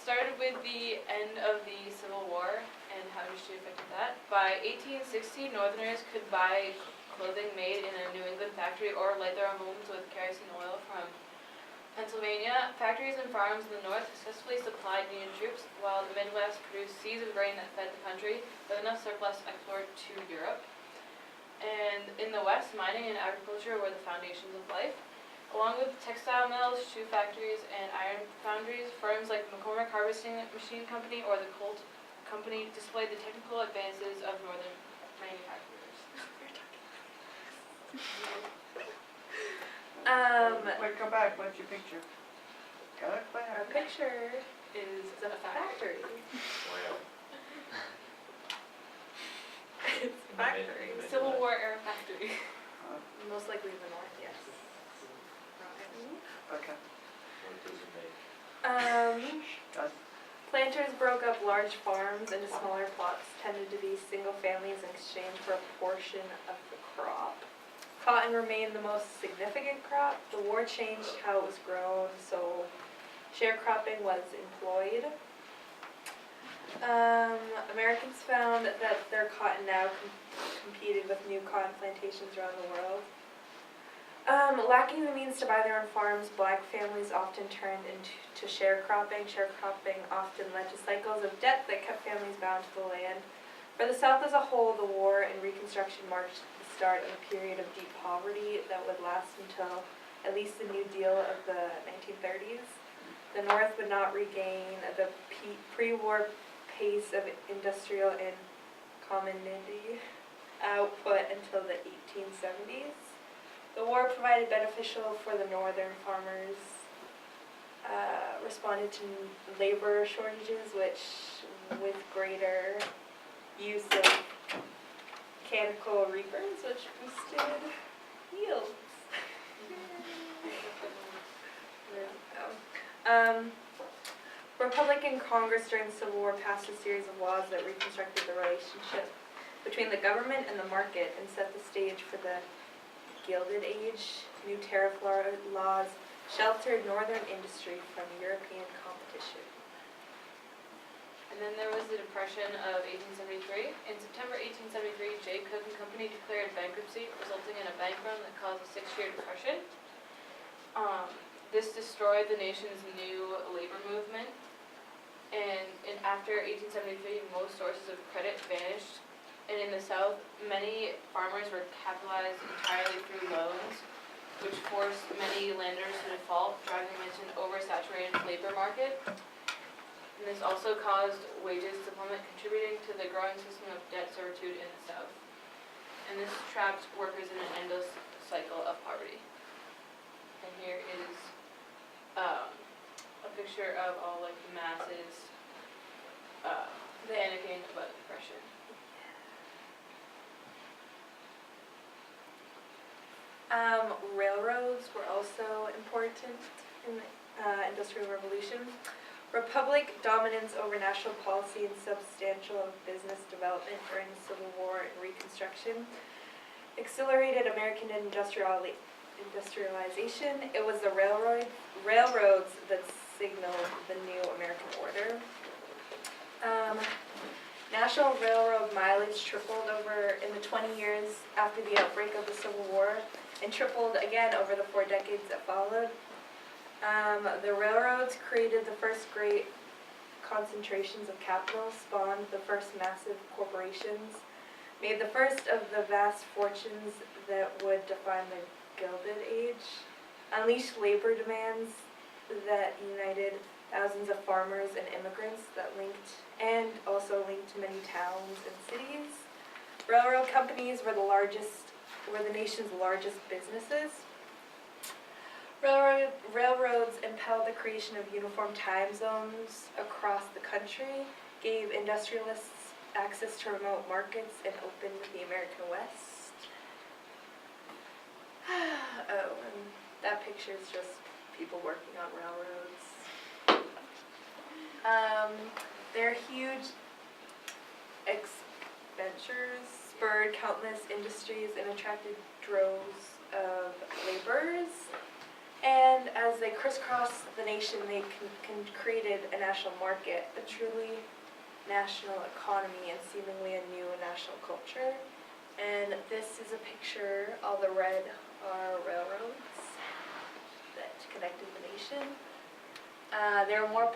started with the end of the Civil War and how history affected that. By 1860, Northerners could buy clothing made in a New England factory or light their own homes with kerosene oil from Pennsylvania. Factories and farms in the North successfully supplied Union troops, while the Midwest produced seeds of grain that fed the country with enough surplus to export to Europe. And in the West, mining and agriculture were the foundations of life. Along with textile mills, shoe factories, and iron foundries, firms like McCormick Harvesting Machine Company or the Colt Company displayed the technical advances of northern manufacturers. Wait, go back. What's your picture? Go Our back. picture Is that a factory? factory. Wow. It's factory. Civil War era factory. Most likely the North, yes. Okay. What does it make? Guys, Planters broke up large farms into smaller plots, tended to be single families in exchange for a portion of the crop. Cotton remained the most significant crop. The war changed how it was grown, so sharecropping was employed. Americans found that their cotton now competed with new cotton plantations around the world. Lacking the means to buy their own farms, black families often turned into sharecropping. Sharecropping often led to cycles of debt that kept families bound to the land. For the South as a whole, the war and Reconstruction marked the start of a period of deep poverty that would last until at least the New Deal of the 1930s. The North would not regain the pre-war pace of industrial and commodity output until the 1870s. The war provided beneficial for the northern farmers, responded to labor shortages, which with greater use of mechanical reapers, which boosted yields. Republican Congress during the Civil War passed a series of laws that reconstructed the relationship between the government and the market and set the stage for the Gilded Age. New tariff laws sheltered northern industry from European competition. And then there was the Depression of 1873. In September 1873, J. Cook and Company declared bankruptcy, resulting in a bank run that caused a 6-year depression. This destroyed the nation's new labor movement. And after 1873, most sources of credit vanished. And in the South, many farmers were capitalized entirely through loans, which forced many landers to default, driving them into an oversaturated labor market. And this also caused wages to plummet, contributing to the growing system of debt servitude in the South. And this trapped workers in an endless cycle of poverty. And here is a picture of all like the masses panicking about depression. Railroads were also important in the Industrial Revolution. Republic dominance over national policy and substantial business development during the Civil War and Reconstruction accelerated American industrialization. It was the railroads that signaled the new American order. National railroad mileage tripled in the 20 years after the outbreak of the Civil War, and tripled again over the 4 decades that followed. The railroads created the first great concentrations of capital, spawned the first massive corporations, made the first of the vast fortunes that would define the Gilded Age, unleashed labor demands that united thousands of farmers and immigrants that also linked to many towns and cities. Railroad companies were the nation's largest businesses. Railroads impelled the creation of uniform time zones across the country, gave industrialists access to remote markets, and opened the American West. Oh, and that picture is just people working on railroads. Their huge expenditures spurred countless industries and attracted droves of laborers. And as as they crisscross the nation, they created a national market, a truly national economy, and seemingly a new national culture. And this is a picture, all the red are railroads that connected the nation. They were more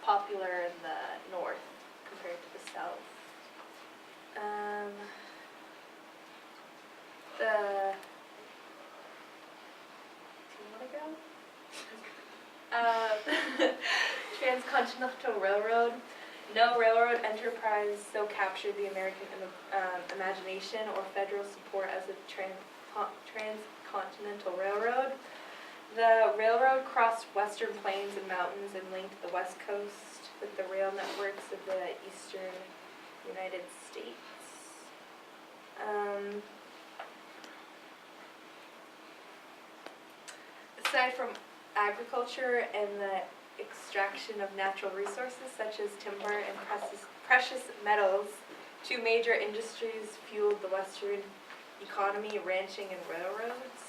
popular in the north compared to the south. Do you want to go? Transcontinental Railroad. No railroad enterprise so captured the American imagination or federal support as the Transcontinental Railroad. The railroad crossed western plains and mountains and linked the west coast with the rail networks of the eastern United States. Aside from agriculture and the extraction of natural resources such as timber and precious metals, two major industries fueled the western economy: ranching and railroads.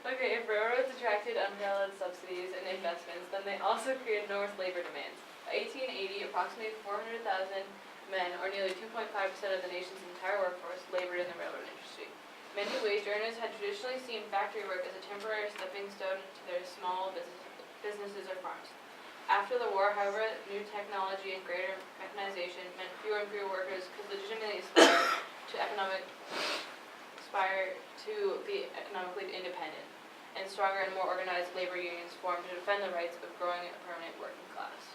Okay, if railroads attracted unparalleled subsidies and investments, then they also created enormous labor demands. By 1880, approximately 400,000 men, or nearly 2.5% of the nation's entire workforce, labored in the railroad industry. Many wage earners had traditionally seen factory work as a temporary stepping stone to their small businesses or farms. After the war, however, new technology and greater mechanization meant fewer and fewer workers could legitimately aspire to be economically independent, and stronger and more organized labor unions formed to defend the rights of growing a permanent working class.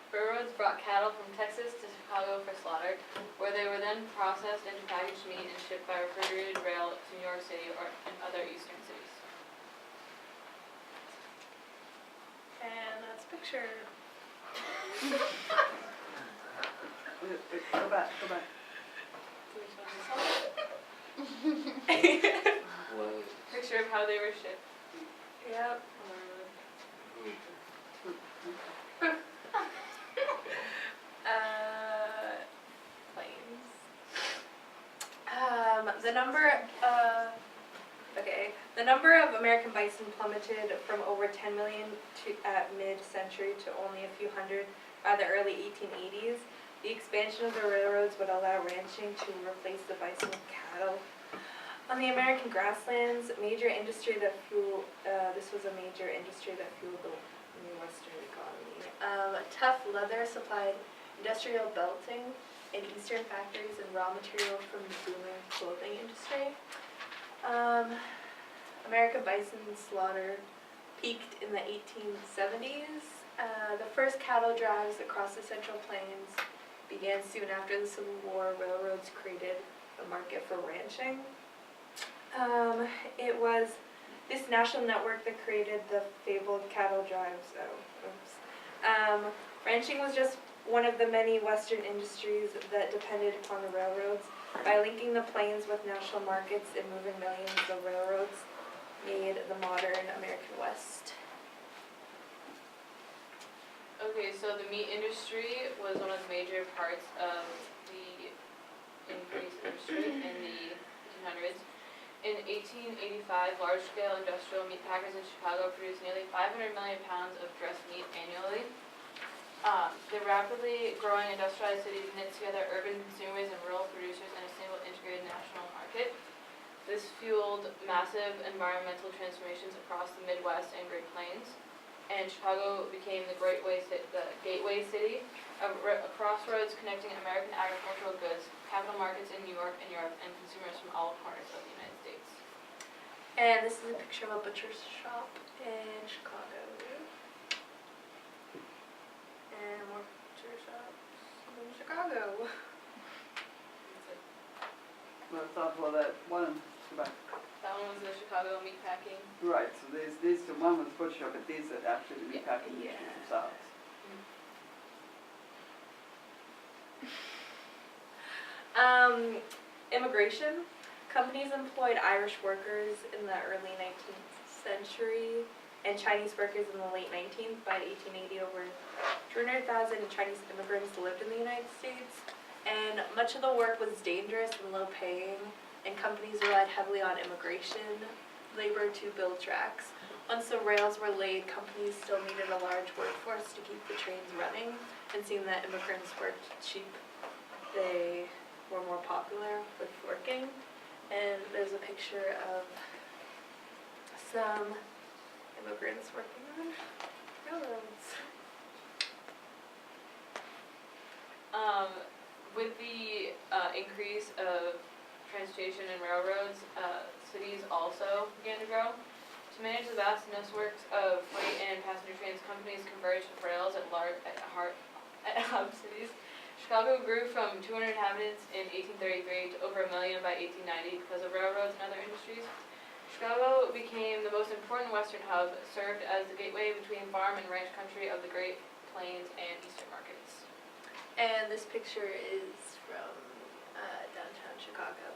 Railroads brought cattle from Texas to Chicago for slaughter, where they were then processed into packaged meat and shipped by refrigerated rail to New York City and other eastern cities. And that's a picture. Go back. Well, Picture of how they were shipped. Yep. Planes. The number of American bison plummeted from over 10 million at mid-century to only a few hundred by the early 1880s. The expansion of the railroads would allow ranching to replace the bison with cattle. On the American grasslands, this was a major industry that fueled the new western economy. Tough leather supplied industrial belting in eastern factories and raw material from the booming clothing industry. American bison slaughter peaked in the 1870s. The first cattle drives across the Central Plains began soon after the Civil War. Railroads created a market for ranching. It was this national network that created the fabled cattle drives. Ranching was just one of the many Western industries that depended upon the railroads. By linking the plains with national markets and moving millions, the railroads made the modern American West. Okay, so the meat industry was one of the major parts of the increased industry in the 1800s. In 1885, large-scale industrial meat packers in Chicago produced nearly 500 million pounds of dressed meat annually. The rapidly growing industrialized cities knit together urban consumers and rural producers in a single integrated national market. This fueled massive environmental transformations across the Midwest and Great Plains, and Chicago became the gateway city, a crossroads connecting American agricultural goods, capital markets in New York and Europe, and consumers from all corners of the United States. And this is a picture of a butcher's shop in Chicago. And more butcher shops in Chicago. Well, that one, go back. That one was the Chicago meatpacking. Right, so these two, one was butcher shop, but these are actually the meatpacking industry themselves. Immigration. Companies employed Irish workers in the early 19th century and Chinese workers in the late 19th. By 1880, over 300,000 Chinese immigrants lived in the United States, and much of the work was dangerous and low paying, and companies relied heavily on immigration labor to build tracks. Once the rails were laid, companies still needed a large workforce to keep the trains running, and seeing that immigrants worked cheap, they were more popular with working. And there's a picture of some immigrants working on railroads. With the increase of transportation and railroads, cities also began to grow. To manage the vast networks of freight and passenger trains, companies converged with rails at hub cities. Chicago grew from 200 inhabitants in 1833 to over 1 million by 1890 because of railroads and other industries. Chicago became the most important western hub, served as the gateway between farm and ranch country of the Great Plains and Eastern markets. And this picture is from downtown Chicago.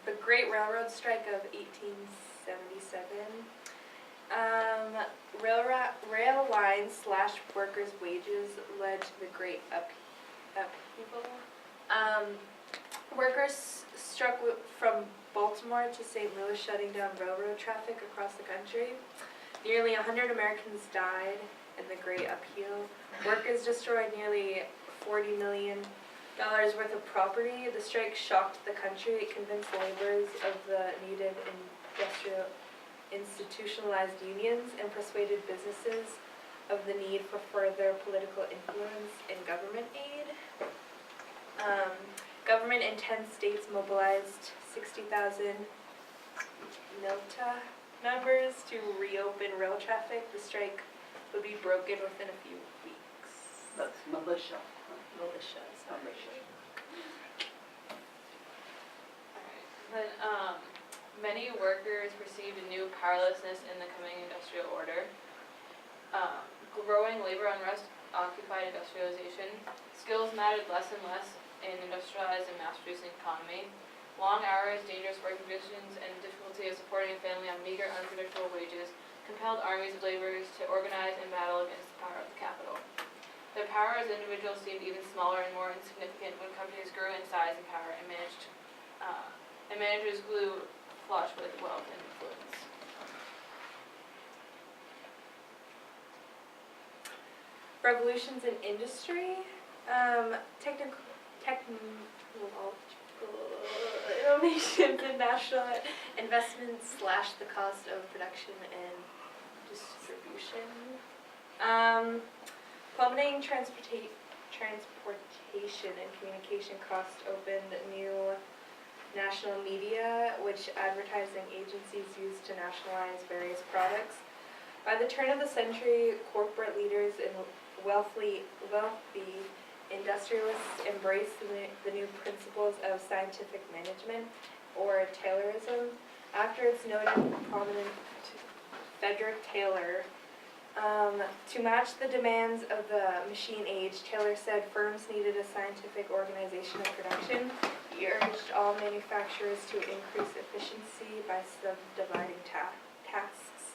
The Great Railroad Strike of 1877. Rail lines slashed workers' wages led to the Great Upheaval. Workers struck from Baltimore to St. Louis, shutting down railroad traffic across the country. Nearly 100 Americans died in the Great Upheaval. Workers destroyed nearly $40 million worth of property. The strike shocked the country. It convinced laborers of the needed institutionalized unions and persuaded businesses of the need for further political influence in government aid. Government in 10 states mobilized 60,000 MILTA members to reopen rail traffic. The strike would be broken within a few weeks. That's militia. Militia. But many workers perceived a new powerlessness in the coming industrial order. Growing labor unrest occupied industrialization. Skills mattered less and less in industrialized and mass-producing economy. Long hours, dangerous working conditions, and difficulty of supporting a family on meager, unpredictable wages compelled armies of laborers to organize and battle against the power of the capital. Their power as individuals seemed even smaller and more insignificant when companies grew in size and power and managers grew flush with wealth and influence. Revolutions in industry, technological innovations and national investments slashed the cost of production and distribution. Plummeting transportation and communication costs opened new national media, which advertising agencies used to nationalize various products. By the turn of the century, corporate leaders and wealthy industrialists embraced the new principles of scientific management, or Taylorism. After its noted prominent Frederick Taylor, to match the demands of the machine age, Taylor said firms needed a scientific organization of production. He urged all manufacturers to increase efficiency by subdividing tasks.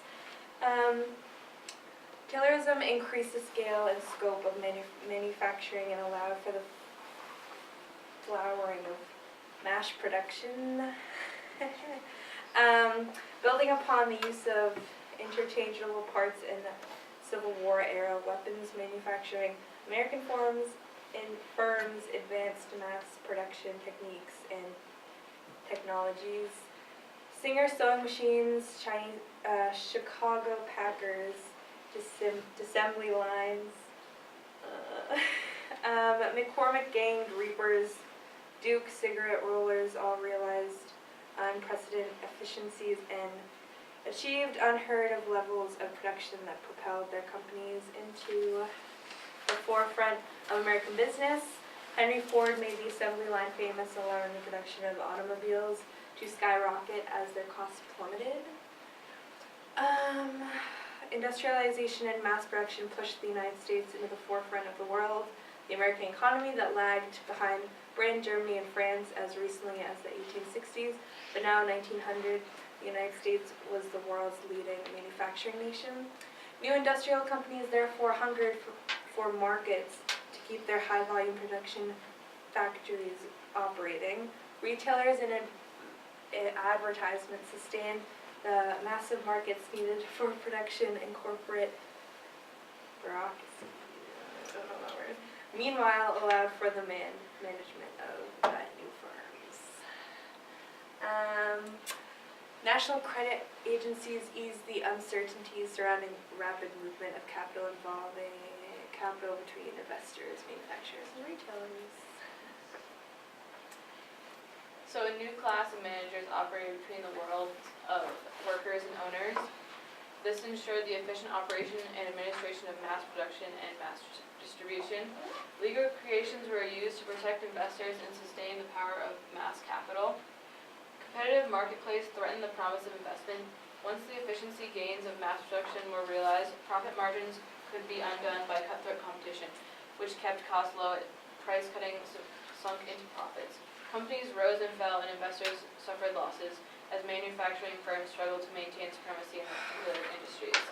Taylorism increased the scale and scope of manufacturing and allowed for the flowering of mass production. Building upon the use of interchangeable parts in the Civil War era weapons manufacturing, American firms advanced mass production techniques and technologies. Singer sewing machines, Chicago Packers, assembly lines, McCormick gang reapers, Duke cigarette rollers all realized unprecedented efficiencies and achieved unheard of levels of production that propelled their companies into the forefront of American business. Henry Ford made the assembly line famous, allowing the production of automobiles to skyrocket as their costs plummeted. Industrialization and mass production pushed the United States into the forefront of the world. The American economy that lagged behind Britain, Germany, and France as recently as the 1860s, but now 1900, The United States was the world's leading manufacturing nation. New industrial companies therefore hungered for markets to keep their high-volume production factories operating. Retailers and advertisements sustained the massive markets needed for production and corporate bureaucracy. I don't know that word. Meanwhile, allowed for the management of new firms. National credit agencies eased the uncertainties surrounding rapid movement of capital involving capital between investors, manufacturers, and retailers. So a new class of managers operated between the worlds of workers and owners. This ensured the efficient operation and administration of mass production and mass distribution. Legal creations were used to protect investors and sustain the power of mass capital. Competitive marketplace threatened the promise of investment. Once the efficiency gains of mass production were realized, profit margins could be undone by cutthroat competition, which kept costs low. Price cutting sunk into profits. Companies rose and fell, and investors suffered losses as manufacturing firms struggled to maintain supremacy in their industries.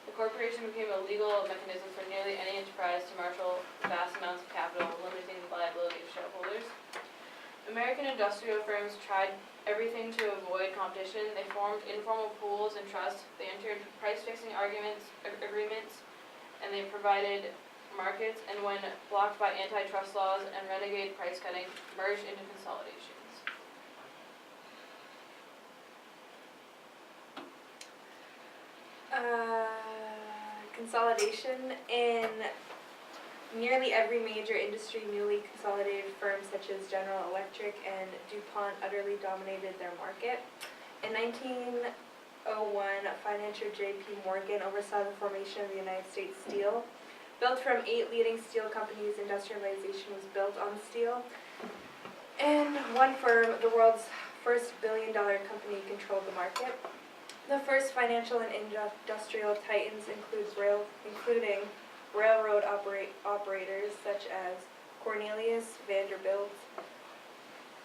The corporation became a legal mechanism for nearly any enterprise to marshal vast amounts of capital, limiting the liability of shareholders. American industrial firms tried everything to avoid competition. They formed informal pools and trusts. They entered price-fixing agreements, and they provided markets, and when blocked by antitrust laws and renegade price cutting, merged into consolidations. Consolidation in nearly every major industry, newly consolidated firms such as General Electric and DuPont utterly dominated their market. In 1901, financier J.P. Morgan oversaw the formation of the United States Steel. Built from 8 leading steel companies, industrialization was built on steel. And one firm, the world's first billion-dollar company, controlled the market. The first financial and industrial titans including railroad operators such as Cornelius Vanderbilt,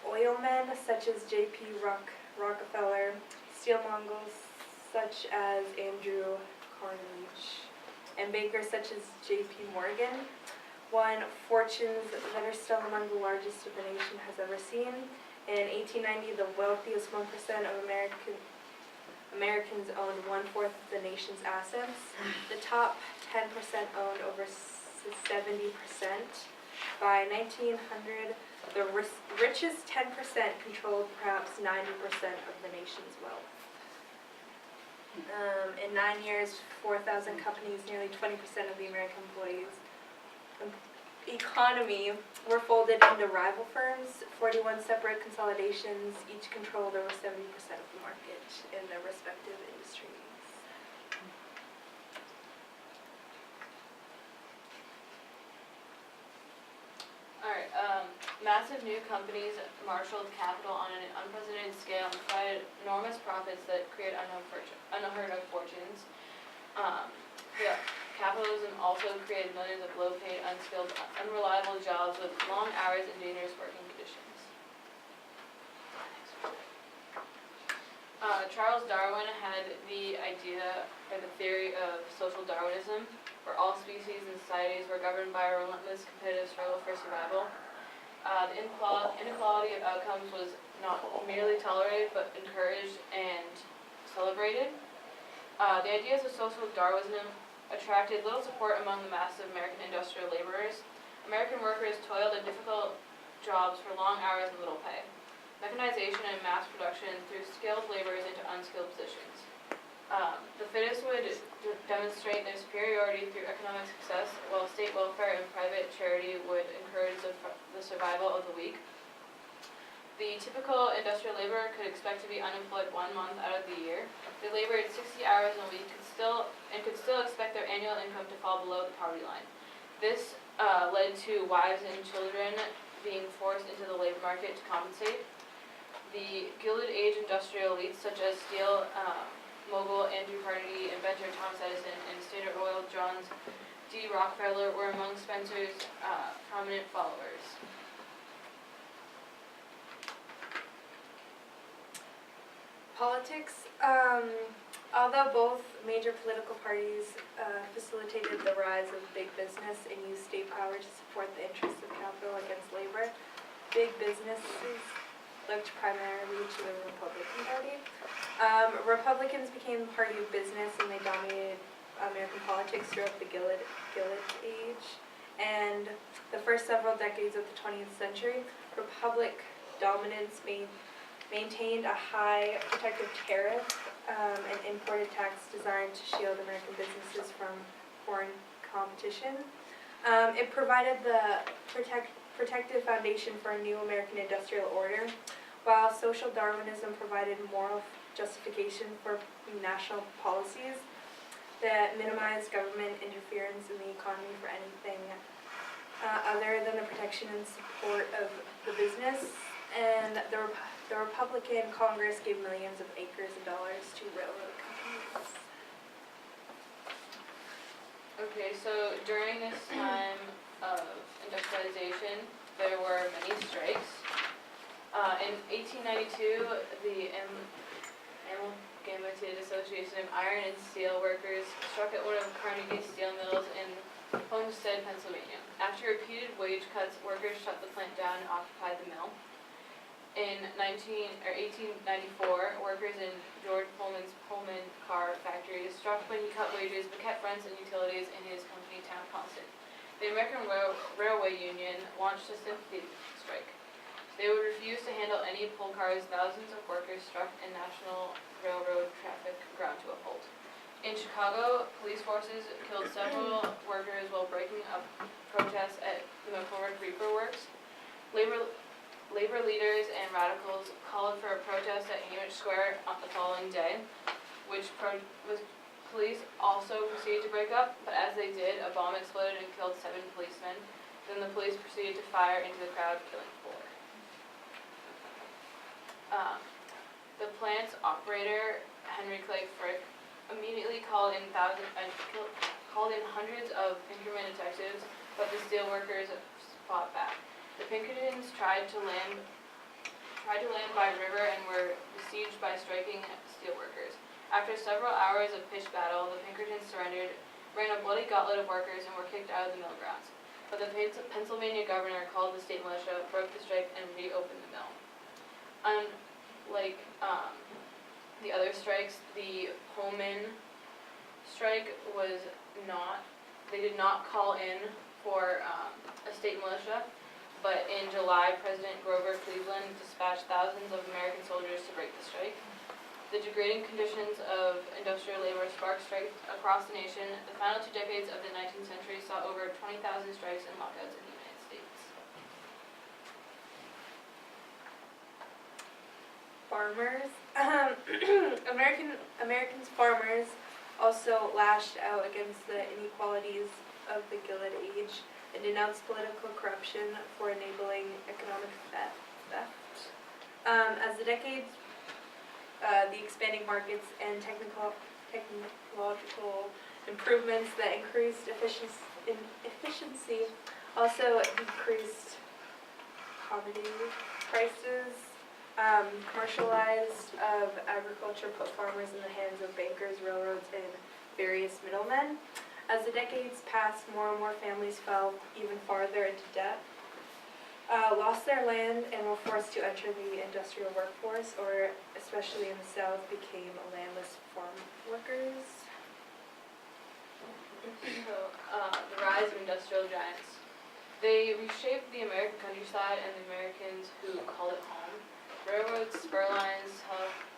oilmen such as J.P. Rockefeller, steel mongols such as Andrew Carnegie, and bankers such as J.P. Morgan, won fortunes that are still among the largest the nation has ever seen. In 1890, the wealthiest 1% of Americans owned 1/4 of the nation's assets. The top 10% owned over 70%. By 1900, the richest 10% controlled perhaps 90% of the nation's wealth. In 9 years, 4,000 companies, nearly 20% of the American economy, were folded into rival firms. 41 separate consolidations, each controlled over 70% of the market in their respective industries. Alright, massive new companies marshaled capital on an unprecedented scale and provided enormous profits that create unheard of fortunes. Capitalism also created millions of low-paid, unskilled, unreliable jobs with long hours and dangerous working conditions. Charles Darwin had the idea, or the theory of social Darwinism, where all species and societies were governed by a relentless competitive struggle for survival. The inequality of outcomes was not merely tolerated, but encouraged and celebrated. The ideas of social Darwinism attracted little support among the masses of American industrial laborers. American workers toiled in difficult jobs for long hours and little pay. Mechanization and mass production threw skilled laborers into unskilled positions. The fittest would demonstrate their superiority through economic success, while state welfare and private charity would encourage the survival of the weak. The typical industrial laborer could expect to be unemployed 1 month out of the year. They labored 60 hours a week could still expect their annual income to fall below the poverty line. This led to wives and children being forced into the labor market to compensate. The Gilded Age industrial elites, such as steel mogul Andrew Carnegie, inventor Thomas Edison, and Standard Oil John D. Rockefeller, were among Spencer's prominent followers. Politics. Although both major political parties facilitated the rise of big business and used state power to support the interests of capital against labor, big businesses looked primarily to the Republican Party. Republicans became the party of business and they dominated American politics throughout the Gilded Age. And the first several decades of the 20th century, Republic dominance maintained a high protective tariff and imported tax designed to shield American businesses from foreign competition. It provided the protective foundation for a new American industrial order, while social Darwinism provided moral justification for national policies that minimized government interference in the economy for anything other than the protection and support of the business. And the Republican Congress gave millions of acres of dollars to railroad companies. Okay, so during this time of industrialization, there were many strikes. In 1892, the Amalgamated Association of Iron and Steel Workers struck at one of Carnegie's steel mills in Homestead, Pennsylvania. After repeated wage cuts, workers shut the plant down and occupied the mill. In 1894, workers in George Pullman's Pullman car factory struck when he cut wages but kept rents and utilities in his company town constant. The American Railway Union launched a sympathy strike. They would refuse to handle any pull cars thousands of workers struck and national railroad traffic ground to a halt. In Chicago, police forces killed several workers while breaking up protests at the McCormick Reaper Works. Labor leaders and radicals called for a protest at Greenwich Square on the following day, which police also proceeded to break up, but as they did, a bomb exploded and killed 7 policemen. Then the police proceeded to fire into the crowd, killing 4. The plant's operator, Henry Clay Frick, immediately called in hundreds of Pinkerton detectives, but the steelworkers fought back. The Pinkertons tried to land by river and were besieged by striking steelworkers. After several hours of pitched battle, the Pinkertons surrendered, ran a bloody gauntlet of workers, and were kicked out of the mill grounds. But the Pennsylvania governor called the state militia, broke the strike, and reopened the mill. Unlike the other strikes, the Pullman strike was not, they did not call in for a state militia. But in July, President Grover Cleveland dispatched thousands of American soldiers to break the strike. The degrading conditions of industrial labor sparked strikes across the nation. The final 2 decades of the 19th century saw over 20,000 strikes and lockouts in the United States. Farmers. Americans farmers also lashed out against the inequalities of the Gilded Age and denounced political corruption for enabling economic theft. As the decades, the expanding markets and technological improvements that increased efficiency also decreased commodity prices. Commercialized of agriculture put farmers in the hands of bankers, railroads, and various middlemen. As the decades passed, more and more families fell even farther into debt, lost their land, and were forced to enter the industrial workforce, or especially in the South, became landless farm workers. So, the rise of industrial giants. They reshaped the American countryside and the Americans who called it home. Railroads, spur lines,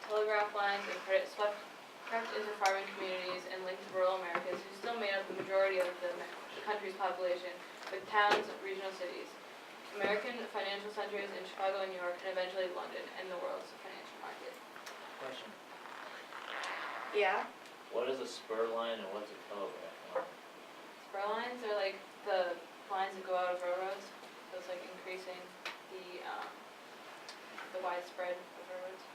telegraph lines, and credit crept into farming communities and linked rural Americans who still made up the majority of the country's population, with towns and regional cities, American financial centers in Chicago and New York, and eventually London, and the world's financial market. Question. Yeah. What is a spur line and what's a telegraph line? Spur lines are like the lines that go out of railroads, so it's like increasing the widespread of railroads.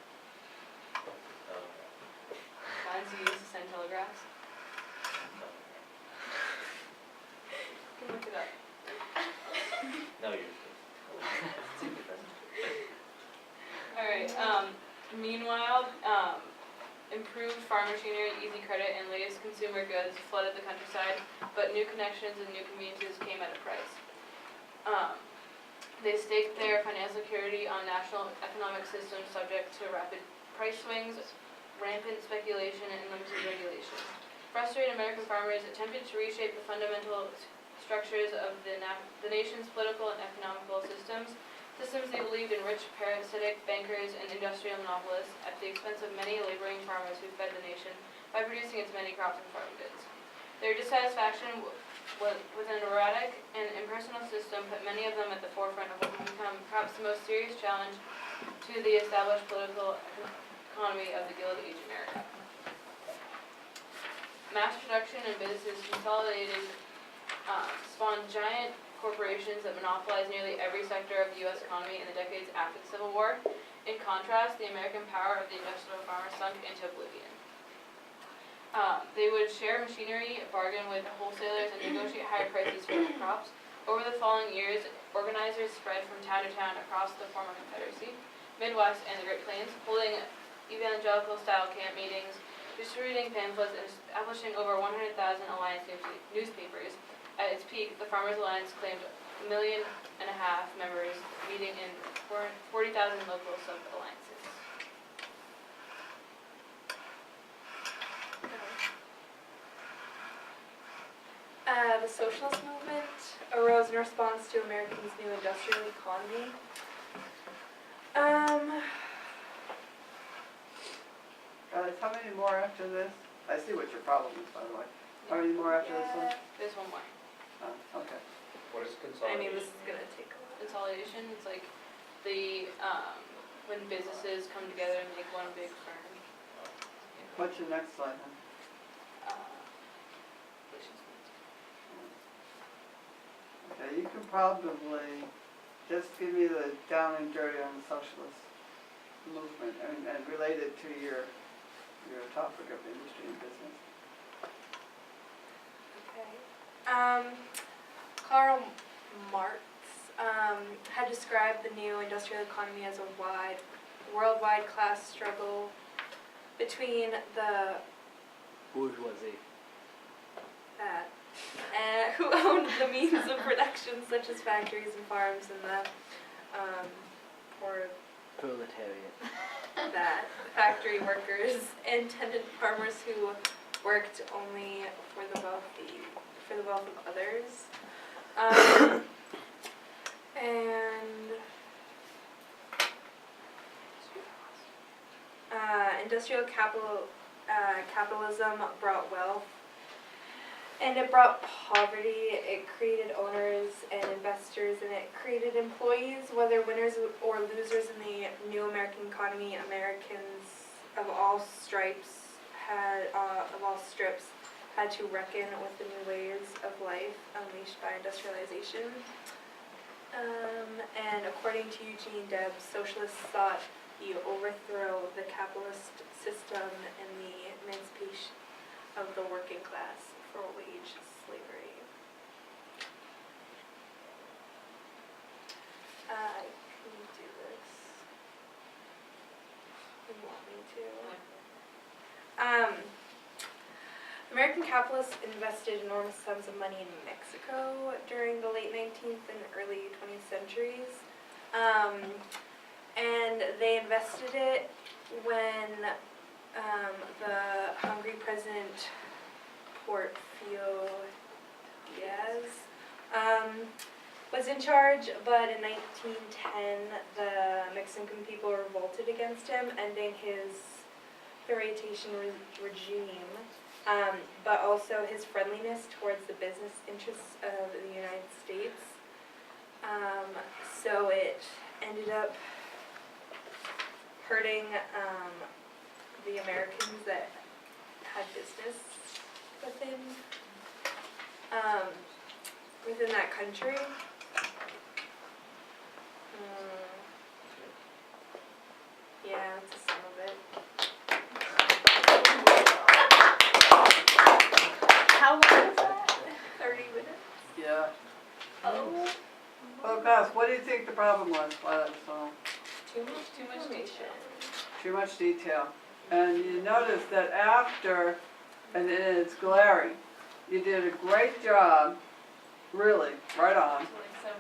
Lines you use to send telegraphs. You can look it up. No, you're Alright, meanwhile, improved farm machinery, easy credit, and latest consumer goods flooded the countryside, but new connections and new conveniences came at a price. They staked their financial security on national economic systems subject to rapid price swings, rampant speculation, and limited regulation. Frustrated American farmers attempted to reshape the fundamental structures of the nation's political and economical systems they believed in rich, parasitic bankers and industrial monopolists at the expense of many laboring farmers who fed the nation by producing its many crops and farm goods. Their dissatisfaction with an erratic and impersonal system put many of them at the forefront of what would become perhaps the most serious challenge to the established political economy of the Gilded Age America. Mass production and businesses consolidated spawned giant corporations that monopolized nearly every sector of the U.S. economy in the decades after the Civil War. In contrast, the American power of the industrial farmer sunk into oblivion. They would share machinery, bargain with wholesalers, and negotiate higher prices for their crops. Over the following years, organizers spread from town to town across the former Confederacy, Midwest, and the Great Plains, holding evangelical-style camp meetings, distributing pamphlets, and establishing over 100,000 alliance newspapers. At its peak, the Farmers Alliance claimed 1.5 million members, meeting in 40,000 local sub-alliances. The socialist movement arose in response to Americans' new industrial economy. Guys, how many more after this? I see what your problem is, by the way. How many more after this one? There's one more. Oh, okay. What is I consolidation? mean, this is gonna take a while. Consolidation, it's like the, when businesses come together and make one big firm. What's your next slide, huh? Okay, you can probably just give me the down and dirty on the socialist movement and relate it to your topic of industry and business. Okay. Karl Marx had described the new industrial economy as a worldwide class struggle between the Bourgeoisie. who owned the means of production, such as factories and farms, and the Proletariat. factory workers and tenant farmers who worked only for the wealthy of others. Industrial capitalism brought wealth, and it brought poverty. It created owners and investors, and it created employees. Whether winners or losers in the new American economy, Americans of all strips had to reckon with the new ways of life unleashed by industrialization. And according to Eugene Debs, socialists sought the overthrow of the capitalist system and the emancipation of the working class for wage slavery. I can do this. You want me to? American capitalists invested enormous sums of money in Mexico during the late 19th and early 20th centuries. And they invested it when the Hungary president Porfirio Diaz was in charge, but in 1910 the Mexican people revolted against him, ending his Third-Ration regime, but also his friendliness towards the business interests of the United States. So it ended up hurting the Americans that had business within that country. Yeah, that's some of it. How long was that? 30 minutes. Yeah. Oh. Well, guys, what do you think the problem was? Why that was so Too much detail. too much detail? And you notice that after, and it's glaring, you did a great job, really, right on, So like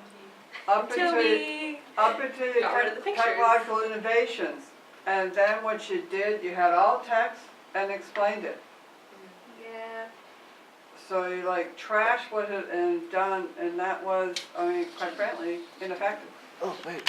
17. up Until until you we up into the got rid of the pictures. technological innovations. And then what you did, you had all text and explained it. Yeah. So you like trashed what had and done, and that was, I mean, quite frankly, ineffective. Oh, wait.